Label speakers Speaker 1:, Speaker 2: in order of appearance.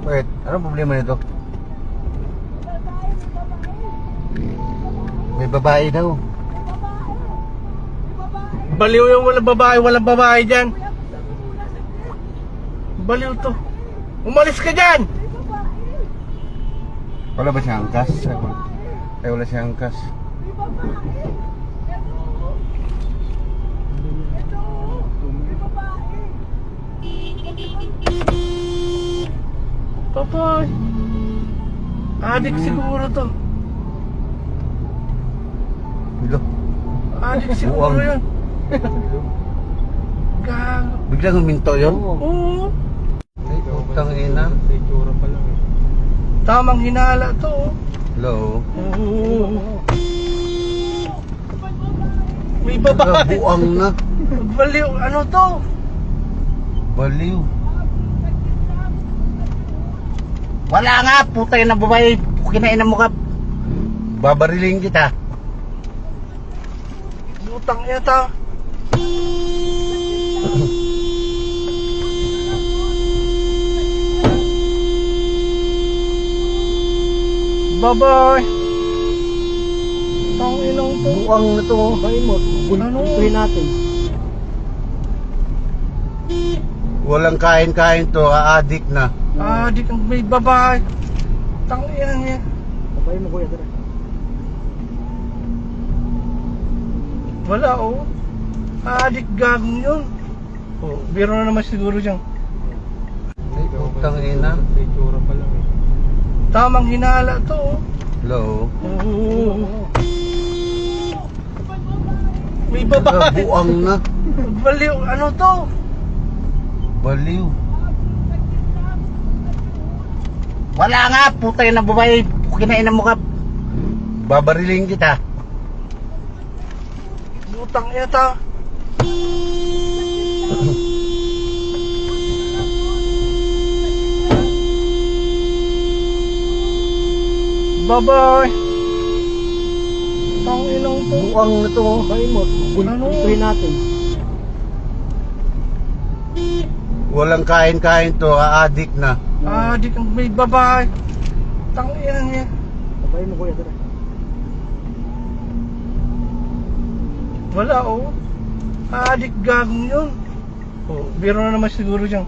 Speaker 1: Wait, anong problema nito? May babae daw.
Speaker 2: Baliw yung walang babae dyan. Baliw to. Umalis ka dyan!
Speaker 1: Wala ba siyang angkas? Ay, wala siyang angkas.
Speaker 2: Totoy. Adik siguro to.
Speaker 1: Bilo.
Speaker 2: Adik siguro
Speaker 1: Buwang.
Speaker 2: yun. Gago.
Speaker 1: Biglang huminto yun?
Speaker 2: Oo.
Speaker 1: Ay, putang ina.
Speaker 2: Tamang hinala to.
Speaker 1: Hello?
Speaker 2: Oo. May babae.
Speaker 1: Buang na.
Speaker 2: Baliw. Ano to?
Speaker 1: Baliw.
Speaker 3: Wala nga, putay na babae. Kinainan mo ka.
Speaker 1: Babariling kita.
Speaker 2: Butang yata. Bye-bye. Tanginang to.
Speaker 1: Buang na to.
Speaker 3: Bayin mo,
Speaker 2: Ano?
Speaker 3: bultuin natin.
Speaker 1: Walang kain-kain to. Aadik na.
Speaker 2: Adik ang may babae. Tanginang niya.
Speaker 3: Bayin mo kuya, tara.
Speaker 2: Wala oh. Adik gagong yun. Oh, biro na naman siguro dyan.
Speaker 1: Ay, putang ina.
Speaker 2: Tamang hinala to. Oh.
Speaker 1: Hello?
Speaker 2: Oo. May babae.
Speaker 1: Buang na.
Speaker 2: Baliw. Ano to?
Speaker 1: Baliw.
Speaker 3: Wala nga, putay na babae. Kinainan mo ka.
Speaker 1: Babariling kita.
Speaker 2: Butang yata. Bye-bye. Tanginang to.
Speaker 1: Buang na to.
Speaker 3: Bayin mo, bultuin natin.
Speaker 1: Walang kain-kain to. Aadik na.
Speaker 2: Adik ang may babae. Tanginang niya.
Speaker 3: Bayin mo kuya, tara.
Speaker 2: Wala oh. Adik gagong yun. Oh, biro na naman siguro dyan.